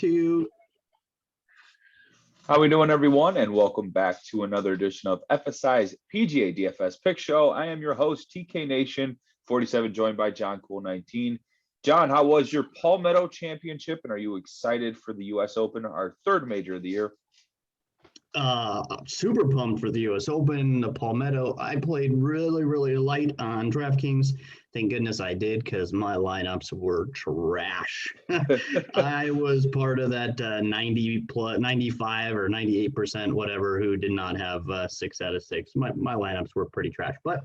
2. How we doing, everyone? And welcome back to another edition of FSI's PGA DFS Pick Show. I am your host, TK Nation 47, joined by John Cool 19. John, how was your Palmetto Championship, and are you excited for the U.S. Open, our third major of the year? I'm super pumped for the U.S. Open, the Palmetto. I played really light on Draftkings. Thank goodness I did, because my lineups were trash. I was part of that 95 or 98%, whatever, who did not have 6 out of 6. My lineups were pretty trash, but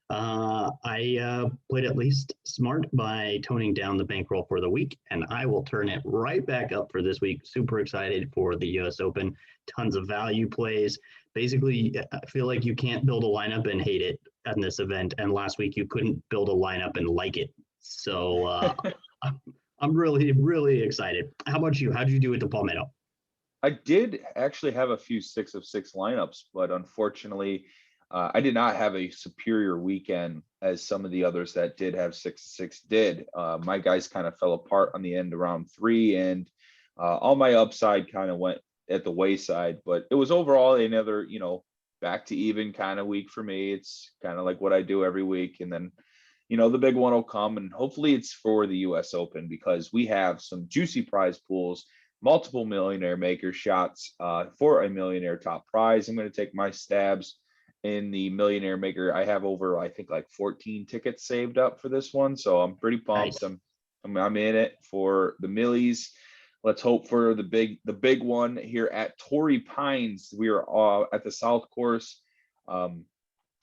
I played at least smart by toning down the bankroll for the week, and I will turn it right back up for this week. Super excited for the U.S. Open. Tons of value plays. Basically, I feel like you can't build a lineup and hate it in this event, and last week you couldn't build a lineup and like it. So I'm really excited. How about you? How did you do with the Palmetto? I did actually have a few 6 of 6 lineups, but unfortunately, I did not have a superior weekend as some of the others that did have 6 of 6 did. My guys kind of fell apart on the end around 3, and all my upside kind of went at the wayside. But it was overall another, back to even kind of week for me. It's kind of like what I do every week, and then the big one will come, and hopefully it's for the U.S. Open, because we have some juicy prize pools, multiple millionaire maker shots for a millionaire top prize. I'm going to take my stabs in the millionaire maker. I have over, I think, like 14 tickets saved up for this one, so I'm pretty pumped. Nice. I'm in it for the millies. Let's hope for the big one here at Torrey Pines. We are at the South Course.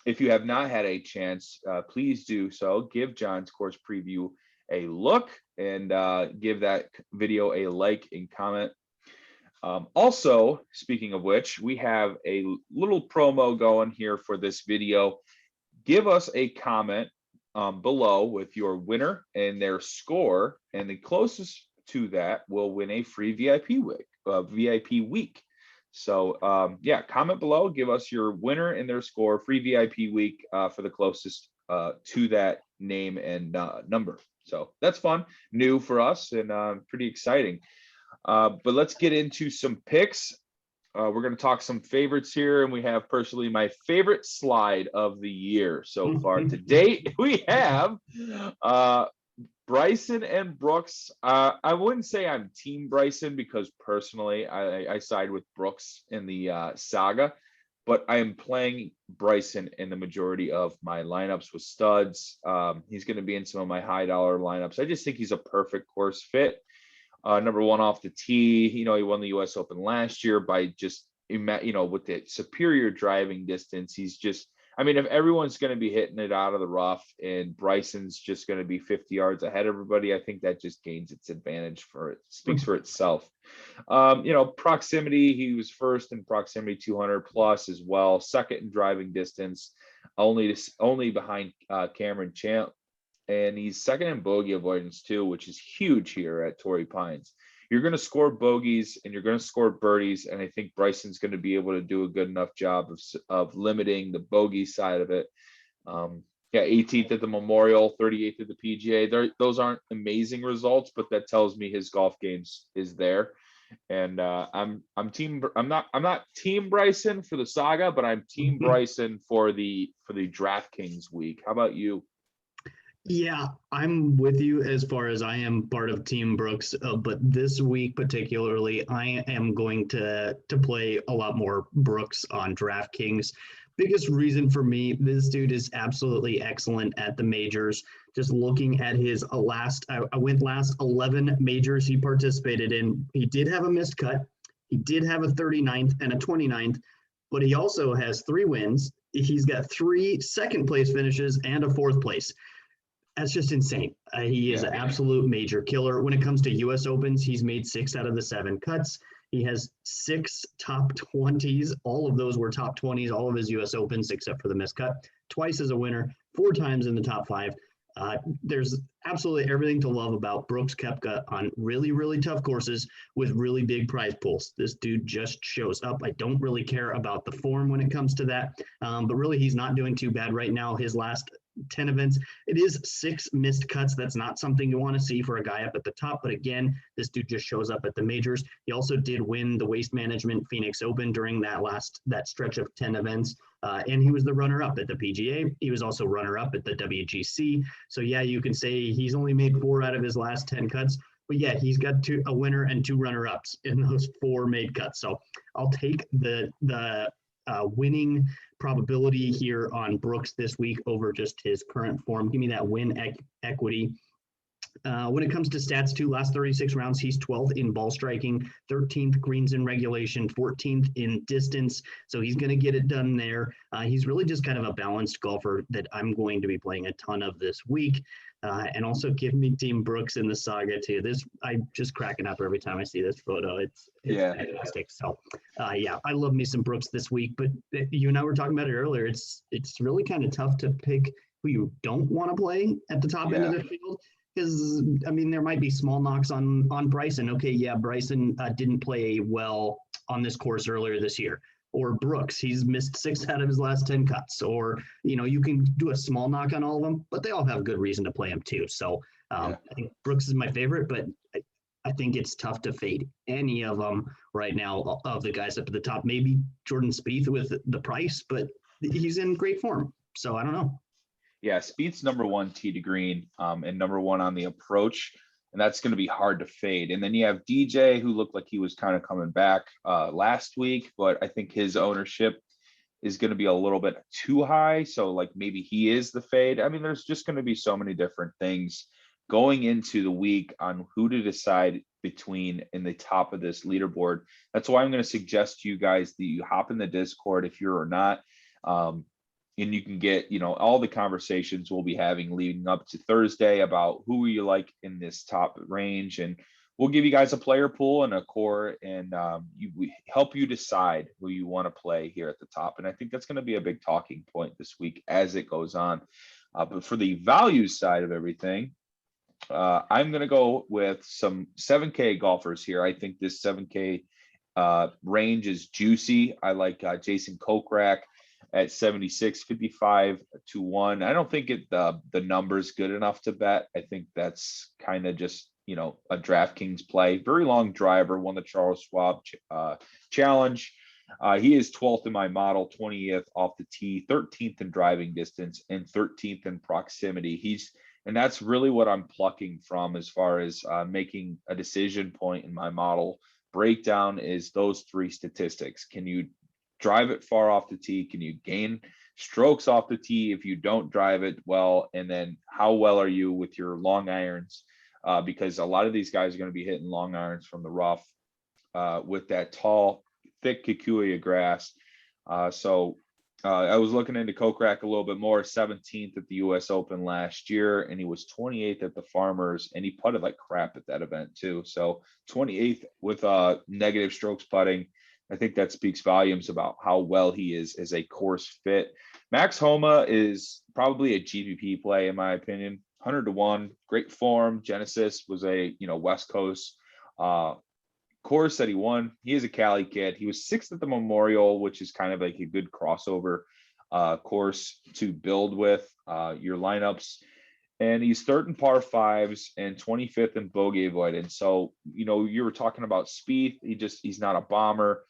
If you have not had a chance, please do so. Give John's course preview a look, and give that video a like and comment. Also, speaking of which, we have a little promo going here for this video. Give us a comment below with your winner and their score, and the closest to that will win a free VIP week. So yeah, comment below, give us your winner and their score, free VIP week for the closest to that name and number. So that's fun, new for us, and pretty exciting. But let's get into some picks. We're going to talk some favorites here, and we have personally my favorite slide of the year so far to date. We have Bryson and Brooks. I wouldn't say I'm team Bryson, because personally I side with Brooks in the saga, but I am playing Bryson in the majority of my lineups with studs. He's going to be in some of my high dollar lineups. I just think he's a perfect course fit. Number one off the tee, he won the U.S. Open last year by just, with the superior driving distance. He's just, if everyone's going to be hitting it out of the rough and Bryson's just going to be 50 yards ahead of everybody, I think that just gains its advantage speaks for itself. Proximity, he was first in proximity 200 plus as well, second in driving distance, only behind Cameron Champ. And he's second in bogey avoidance too, which is huge here at Torrey Pines. You're going to score bogeys and you're going to score birdies, and I think Bryson's going to be able to do a good enough job of limiting the bogey side of it. Yeah, 18th at the Memorial, 38th at the PGA. Those aren't amazing results, but that tells me his golf games is there. And I'm not team Bryson for the saga, but I'm team Bryson for the DraftKings week. How about you? Yeah, I'm with you as far as I am part of Team Brooks, but this week particularly, I am going to play a lot more Brooks on DraftKings. Biggest reason for me, this dude is absolutely excellent at the majors. Just looking at his last 11 majors he participated in, he did have a missed cut. He did have a 39th and a 29th, but he also has 3 wins. He's got 3 second place finishes and a 4th place. That's just insane. He is an absolute major killer. When it comes to U.S. Opens, he's made 6 out of the 7 cuts. He has 6 top 20s. All of those were top 20s, all of his U.S. Opens except for the miscut. Twice as a winner, 4 times in the top 5. There's absolutely everything to love about Brooks Koepka on really tough courses with really big prize pools. This dude just shows up. I don't really care about the form when it comes to that, but really he's not doing too bad right now. His last 10 events. It is 6 missed cuts. That's not something you want to see for a guy up at the top. But again, this dude just shows up at the majors. He also did win the Waste Management Phoenix Open during that stretch of 10 events. And he was the runner-up at the PGA. He was also runner-up at the WGC. So yeah, you can say he's only made 4 out of his last 10 cuts. But yeah, he's got a winner and 2 runner-ups in those 4 made cuts. So I'll take the winning probability here on Brooks this week over just his current form. Give me that win equity. When it comes to stats too, last 36 rounds, he's 12th in ball striking, 13th greens in regulation, 14th in distance. So he's going to get it done there. He's really just kind of a balanced golfer that I'm going to be playing a ton of this week. And also give me Team Brooks in the saga too. I'm just cracking up every time I see this photo. It's fantastic. So yeah, I love me some Brooks this week, but you and I were talking about it earlier. It's really kind of tough to pick who you don't want to play at the top end of the field. Because, I mean, there might be small knocks on BRYSON. Okay, yeah, BRYSON didn't play well on this course earlier this year. Or Brooks, he's missed 6 out of his last 10 cuts. Or, you can do a small knock on all of them, but they all have good reason to play him too. So I think Brooks is my favorite, but I think it's tough to fade any of them right now of the guys up at the top. Maybe Jordan Spieth with the price, but he's in great form. So I don't know. Yeah, Spieth's number 1 tee to green and number 1 on the approach, and that's going to be hard to fade. And then you have DJ, who looked like he was kind of coming back last week, but I think his ownership is going to be a little bit too high. So like maybe he is the fade. I mean, there's just going to be so many different things going into the week on who to decide between in the top of this leaderboard. That's why I'm going to suggest to you guys that you hop in the Discord if you're or not. And you can get, all the conversations we'll be having leading up to Thursday about who you like in this top range. And we'll give you guys a player pool and a core, and we help you decide who you want to play here at the top. And I think that's going to be a big talking point this week as it goes on. But for the value side of everything, I'm going to go with some 7K golfers here. I think this 7K range is juicy. I like Jason Kokrak at 76.55 to 1. I don't think the number's good enough to bet. I think that's kind of just, a DraftKings play. Very long driver, won the Charles Schwab Challenge. He is 12th in my model, 20th off the tee, 13th in driving distance, and 13th in proximity. And that's really what I'm plucking from as far as making a decision point in my model breakdown is those 3 statistics. Can you drive it far off the tee? Can you gain strokes off the tee if you don't drive it well? And then how well are you with your long irons? Because a lot of these guys are going to be hitting long irons from the rough with that tall, thick Kikuyu grass. So I was looking into Kokrak a little bit more, 17th at the US Open last year, and he was 28th at the Farmers, and he putted like crap at that event too. So 28th with negative strokes putting. I think that speaks volumes about how well he is as a course fit. Max Homa is probably a GPP play, in my opinion. 100 to 1, great form. Genesis was a West Coast course that he won. He is a Cali kid. He was 6th at the Memorial, which is kind of like a good crossover course to build with your lineups. And he's 3rd in par 5s and 25th in bogey avoidance. So, you were talking about Spieth. He's not a bomber.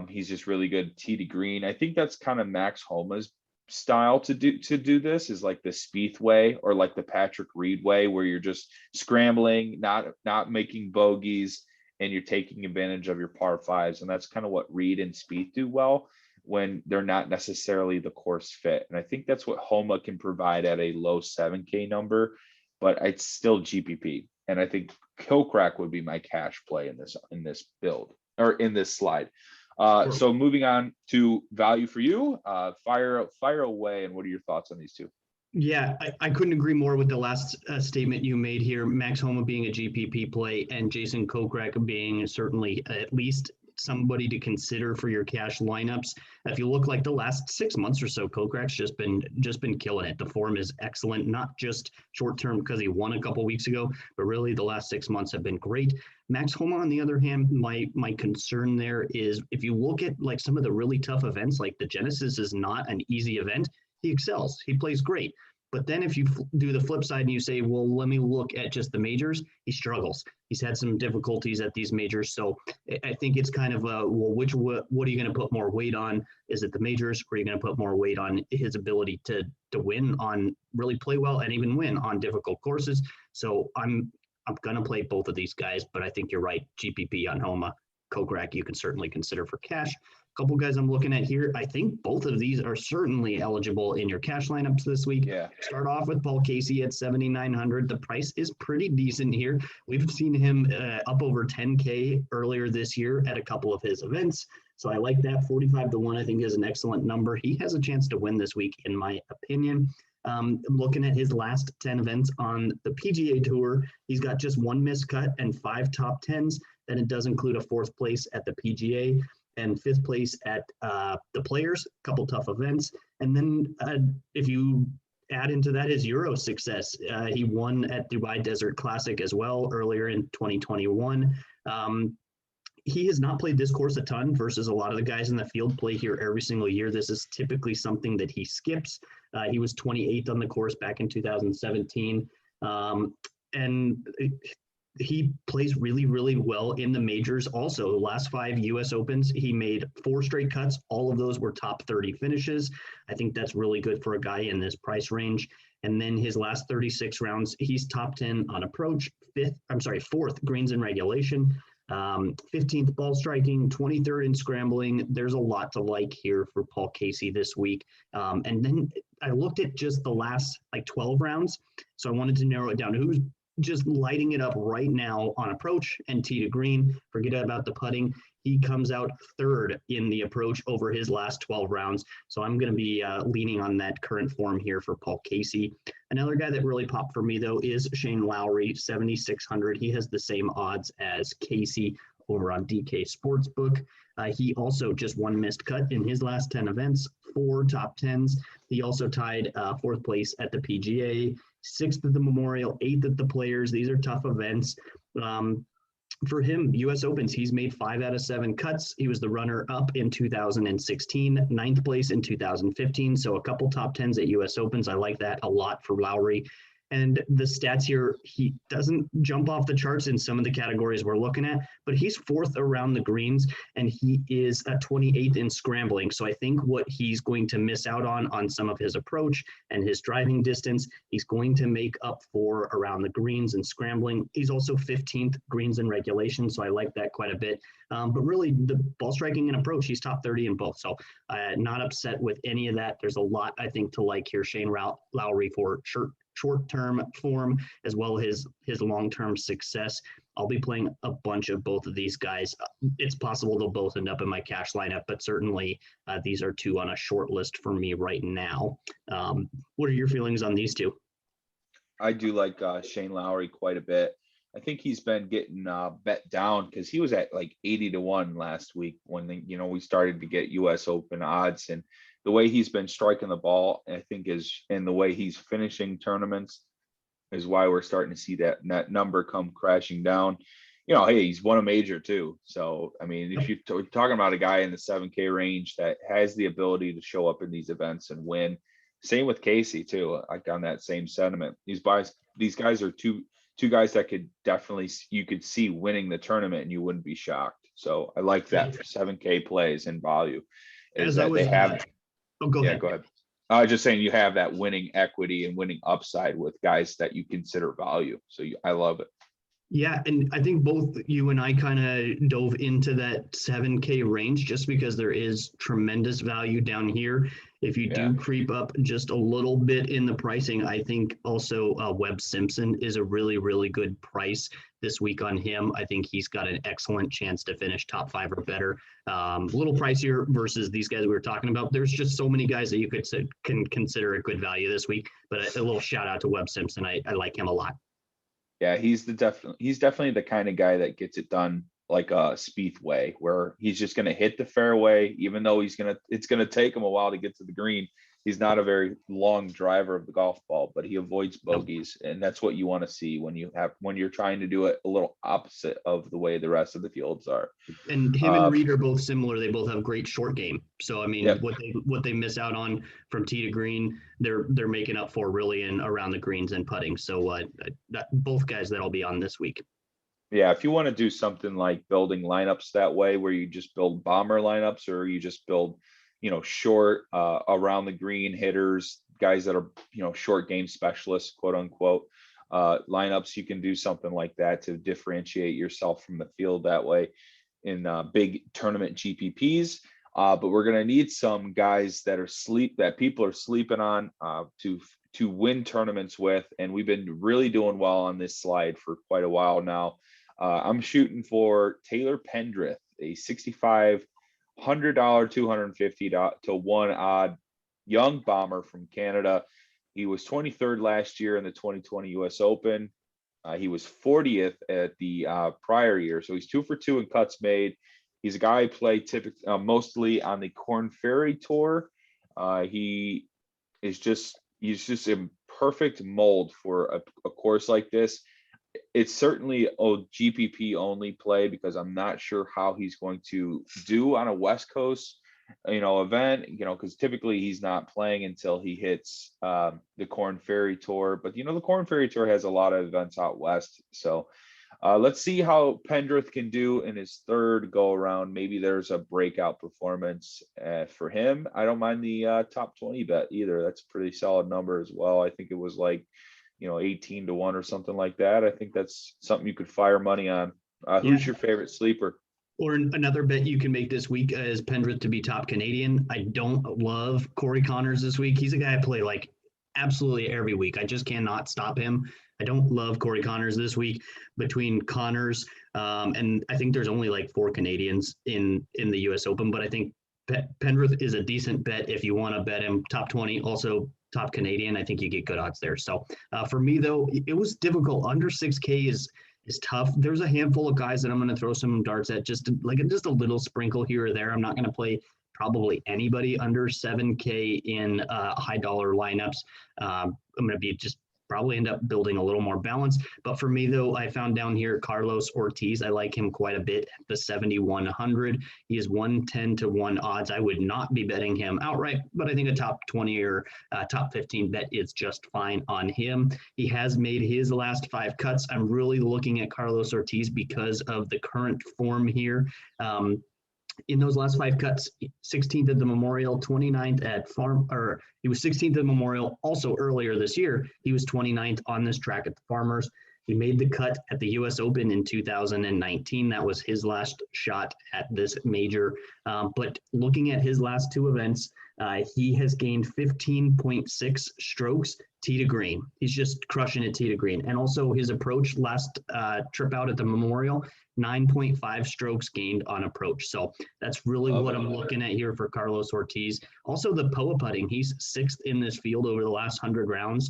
He's just really good tee to green. I think that's kind of Max Homa's style to do this, is like the Spieth way or like the Patrick Reed way, where you're just scrambling, not making bogeys, and you're taking advantage of your par 5s. And that's kind of what Reed and Spieth do well when they're not necessarily the course fit. And I think that's what Homa can provide at a low 7K number, but it's still GPP. And I think Kokrak would be my cash play in this build or in this slide. So moving on to value for you, fire away. And what are your thoughts on these two? Yeah, I couldn't agree more with the last statement you made here. Max Homa being a GPP play and Jason Kokrak being certainly at least somebody to consider for your cash lineups. If you look like the last 6 months or so, Kokrak's just been killing it. The form is excellent, not just short term because he won a couple weeks ago, but really the last 6 months have been great. Max Homa, on the other hand, my concern there is if you look at like some of the really tough events, like the Genesis is not an easy event. He excels. He plays great. But then if you do the flip side and you say, well, let me look at just the majors, he struggles. He's had some difficulties at these majors. So I think it's kind of a, well, what are you going to put more weight on? Is it the majors, or are you going to put more weight on his ability to win on, really play well and even win on difficult courses? So I'm going to play both of these guys, but I think you're right. GPP on Homa, Kokrak, you can certainly consider for cash. A couple guys I'm looking at here. I think both of these are certainly eligible in your cash lineups this week. Yeah. Start off with Paul Casey at 7,900. The price is pretty decent here. We've seen him up over 10K earlier this year at a couple of his events. So I like that. 45-1, I think, is an excellent number. He has a chance to win this week, in my opinion. Looking at his last 10 events on the PGA Tour, he's got just one missed cut and 5 top 10s. Then it does include a 4th place at the PGA and 5th place at the Players, a couple tough events. And then if you add into that his Euro success, he won at Dubai Desert Classic as well earlier in 2021. He has not played this course a ton versus a lot of the guys in the field play here every single year. This is typically something that he skips. He was 28th on the course back in 2017. And he plays really, really well in the majors. Also, the last 5 US Opens, he made 4 straight cuts. All of those were top 30 finishes. I think that's really good for a guy in this price range. And then his last 36 rounds, he's top 10 on approach, 4th greens in regulation, 15th ball striking, 23rd in scrambling. There's a lot to like here for Paul Casey this week. And then I looked at just the last 12 rounds. So I wanted to narrow it down to who's just lighting it up right now on approach and tee to green. Forget about the putting. He comes out 3rd in the approach over his last 12 rounds. So I'm going to be leaning on that current form here for Paul Casey. Another guy that really popped for me, though, is Shane Lowry, 7,600. He has the same odds as Casey over on DK Sportsbook. He also just one missed cut in his last 10 events, 4 top 10s. He also tied 4th place at the PGA, 6th at the Memorial, 8th at the Players. These are tough events. For him, US Opens, he's made 5 out of 7 cuts. He was the runner-up in 2016, 9th place in 2015. So a couple top 10s at US Opens. I like that a lot for Lowry. And the stats here, he doesn't jump off the charts in some of the categories we're looking at, but he's 4th around the greens, and he is 28th in scrambling. So I think what he's going to miss out on some of his approach and his driving distance, he's going to make up for around the greens and scrambling. He's also 15th greens in regulation, so I like that quite a bit. But really, the ball striking and approach, he's top 30 in both. So not upset with any of that. There's a lot, I think, to like here. Shane Lowry for short-term form as well as his long-term success. I'll be playing a bunch of both of these guys. It's possible they'll both end up in my cash lineup, but certainly these are 2 on a short list for me right now. What are your feelings on these 2? I do like Shane Lowry quite a bit. I think he's been getting bet down because he was at 80-1 last week when we started to get US Open odds, and the way he's been striking the ball, I think, and the way he's finishing tournaments is why we're starting to see that number come crashing down. Hey, he's won a major too. So, I mean, if you're talking about a guy in the 7K range that has the ability to show up in these events and win, same with Casey too, on that same sentiment. These guys are two guys that you could see winning the tournament and you wouldn't be shocked. So I like that for 7K plays in value. Is that they have. Go ahead. Yeah, go ahead. I was just saying you have that winning equity and winning upside with guys that you consider value. So I love it. Yeah, and I think both you and I kind of dove into that 7K range just because there is tremendous value down here. If you do creep up just a little bit in the pricing, I think also Webb Simpson is a really, really good price this week on him. I think he's got an excellent chance to finish top 5 or better. A little pricier versus these guys we were talking about. There's just so many guys that you can consider a good value this week. But a little shout out to Webb Simpson. I like him a lot. Yeah, he's definitely the kind of guy that gets it done like a Spieth way, where he's just going to hit the fairway, even though it's going to take him a while to get to the green. he's not a very long driver of the golf ball, but he avoids bogeys, and that's what you want to see when you're trying to do it a little opposite of the way the rest of the fields are. And him and Reed are both similar. They both have great short game. So I mean, Yep. what they miss out on from tee to green, they're making up for really in around the greens and putting. So both guys that'll be on this week. Yeah, if you want to do something like building lineups that way, where you just build bomber lineups, or you just build, short around the green hitters, guys that are, short game specialists, quote unquote, lineups, you can do something like that to differentiate yourself from the field that way in big tournament GPPs. But we're going to need some guys that people are sleeping on to win tournaments with. And we've been really doing well on this slide for quite a while now. I'm shooting for Taylor Pendrith, a $6,500, $250 to 1 odd young bomber from Canada. He was 23rd last year in the 2020 US Open. He was 40th at the prior year. So he's 2 for 2 in cuts made. He's a guy who played typically mostly on the Corn Ferry Tour. He's just a perfect mold for a course like this. It's certainly a GPP only play, because I'm not sure how he's going to do on a West Coast, event, because typically he's not playing until he hits the Corn Ferry Tour. But, the Corn Ferry Tour has a lot of events out West. So let's see how Pendrith can do in his third go around. Maybe there's a breakout performance for him. I don't mind the top 20 bet either. That's a pretty solid number as well. I think it was like, 18 to 1 or something like that. I think that's something you could fire money on. Who's your favorite sleeper? Or another bet you can make this week is Pendrith to be top Canadian. I don't love Corey Connors this week. He's a guy I play like absolutely every week. I just cannot stop him. I don't love Corey Connors this week. Between Connors and I think there's only like 4 Canadians in the US Open, but I think Pendrith is a decent bet if you want to bet him top 20. Also top Canadian, I think you get good odds there. So for me though, it was difficult. Under 6K is tough. There's a handful of guys that I'm going to throw some darts at, just a little sprinkle here or there. I'm not going to play probably anybody under 7K in high dollar lineups. I'm going to be just probably end up building a little more balance. But for me, though, I found down here Carlos Ortiz. I like him quite a bit at the 7,100. He is 110 to 1 odds. I would not be betting him outright, but I think a top 20 or top 15 bet is just fine on him. He has made his last 5 cuts. I'm really looking at Carlos Ortiz because of the current form here. In those last 5 cuts, 16th at the Memorial, 29th at he was 16th at the Memorial. Also earlier this year, he was 29th on this track at the Farmers. He made the cut at the US Open in 2019. That was his last shot at this major. But looking at his last 2 events, he has gained 15.6 strokes tee to green. He's just crushing it tee to green. And also his approach last trip out at the Memorial, 9.5 strokes gained on approach. So that's really what I'm looking at here for Carlos Ortiz. Also the POA putting, he's 6th in this field over the last 100 rounds.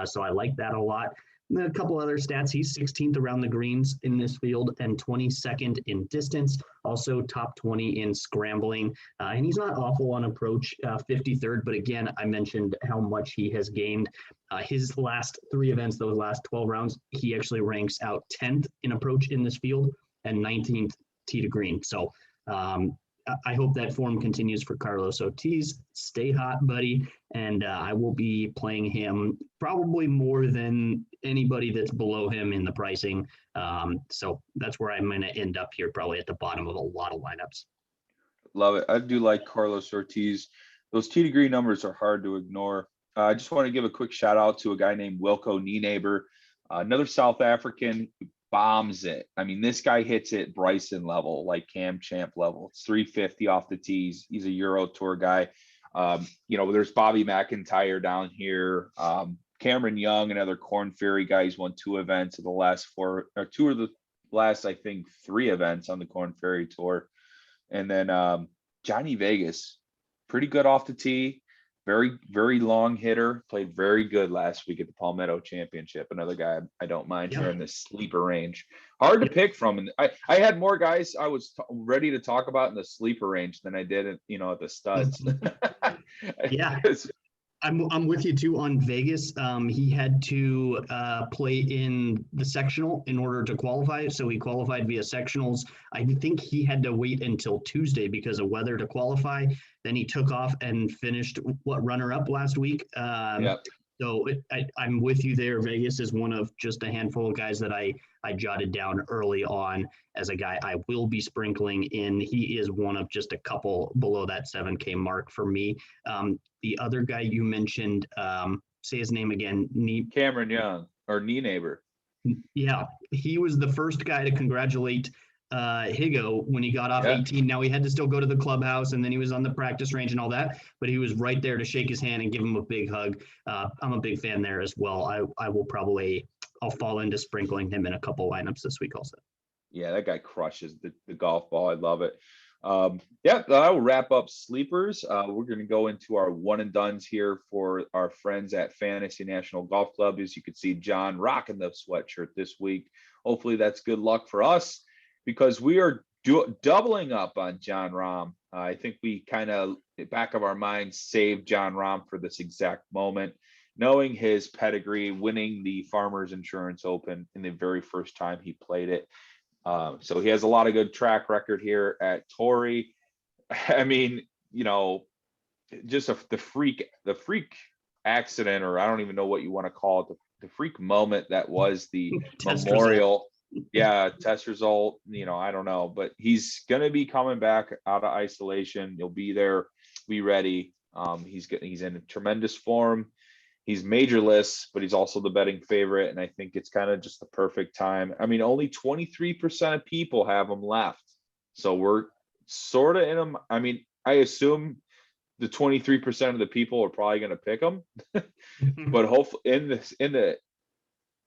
So I like that a lot. A couple other stats. He's 16th around the greens in this field and 22nd in distance. Also top 20 in scrambling. And he's not awful on approach, 53rd. But again, I mentioned how much he has gained. His last 3 events, those last 12 rounds, he actually ranks out 10th in approach in this field and 19th tee to green. So I hope that form continues for Carlos Ortiz. Stay hot, buddy. And I will be playing him probably more than anybody that's below him in the pricing. So that's where I'm going to end up here, probably at the bottom of a lot of lineups. Love it. I do like Carlos Ortiz. Those tee to green numbers are hard to ignore. I just want to give a quick shout out to a guy named Wilco Nienaber, another South African. Bombs it. I mean, this guy hits it BRYSON level, like Cam Champ level. It's 350 off the tees. He's a Euro Tour guy. There's Bobby McIntyre down here. Cameron Young, another Corn Ferry guy. He's won 2 events of the last 4, or 2 of the last, I think, 3 events on the Corn Ferry Tour. And then Johnny Vegas, pretty good off the tee. Very, very long hitter. Played very good last week at the Palmetto Championship. Another guy I don't mind here in the sleeper range. Hard to pick from. And I had more guys I was ready to talk about in the sleeper range than I did at the studs. Yeah. I'm with you too on Vegas. He had to play in the sectional in order to qualify. So he qualified via sectionals. I think he had to wait until Tuesday because of weather to qualify. Then he took off and finished runner up last week. Yep. So I'm with you there. Vegas is one of just a handful of guys that I jotted down early on as a guy I will be sprinkling in. He is one of just a couple below that 7K mark for me. The other guy you mentioned, say his name again. Cameron Young or Neighbor. Yeah, he was the first guy to congratulate Higo when he got off 18. Now he had to still go to the clubhouse and then he was on the practice range and all that, but he was right there to shake his hand and give him a big hug. I'm a big fan there as well. I'll fall into sprinkling him in a couple lineups this week also. Yeah, that guy crushes the golf ball. I love it. Yeah, that'll wrap up sleepers. We're going to go into our one and dones here for our friends at Fantasy National Golf Club. As you can see, John rocking the sweatshirt this week. Hopefully that's good luck for us, because we are doubling up on John Rahm. I think we kind of, back of our minds, saved John Rahm for this exact moment, knowing his pedigree, winning the Farmers Insurance Open in the very first time he played it. So he has a lot of good track record here at Torrey. I mean, you know, just the freak accident, or I don't even know what you want to call it, the freak moment that was the Memorial. Yeah, test result, you know, I don't know, but he's going to be coming back out of isolation. He'll be there, be ready. He's in tremendous form. He's majorless, but he's also the betting favorite, and I think it's kind of just the perfect time. I mean, only 23% of people have him left, so we're sort of in him. I mean, I assume the 23% of the people are probably going to pick him, but hopefully and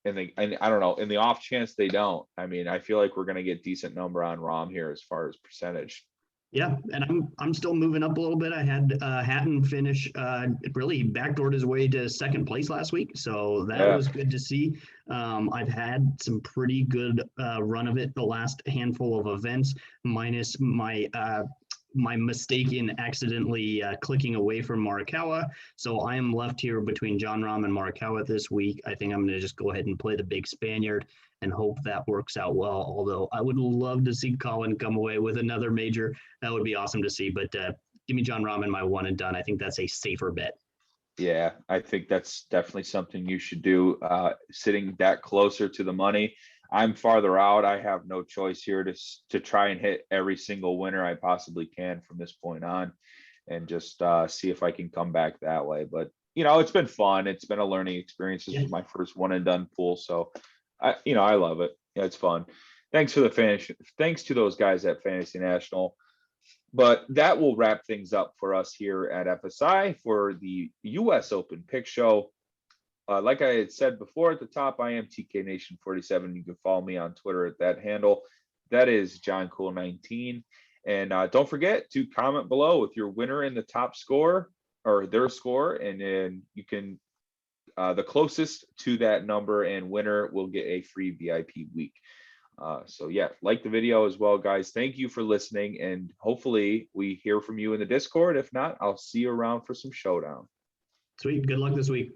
I don't know, in the off chance they don't, I mean, I feel like we're going to get decent number on Rahm here as far as percentage. Yeah, and I'm still moving up a little bit. I had Hatton finish, really backdoored his way to second place last week, so that was good to see. I've had some pretty good run of it the last handful of events, minus my mistake in accidentally clicking away from Morikawa. So I am left here between John Rahm and Morikawa this week. I think I'm going to just go ahead and play the big Spaniard and hope that works out well. Although I would love to see Colin come away with another major. That would be awesome to see. But give me John Rahm in my one and done. I think that's a safer bet. Yeah, I think that's definitely something you should do, sitting that closer to the money. I'm farther out. I have no choice here to try and hit every single winner I possibly can from this point on, and just see if I can come back that way. But, you know, it's been fun. It's been a learning experience. This is my first one and done pool. So I love it. Yeah, it's fun. Thanks to those guys at Fantasy National. But that will wrap things up for us here at FSI for the US Open Pick Show. Like I had said before at the top, I am TK Nation 47. You can follow me on Twitter at that handle. That is John Cool 19. And don't forget to comment below with your winner in the top score or their score, and then you can the closest to that number and winner will get a free VIP week. So yeah, like the video as well, guys. Thank you for listening, and hopefully we hear from you in the Discord. If not, I'll see you around for some showdown. Sweet. Good luck this week.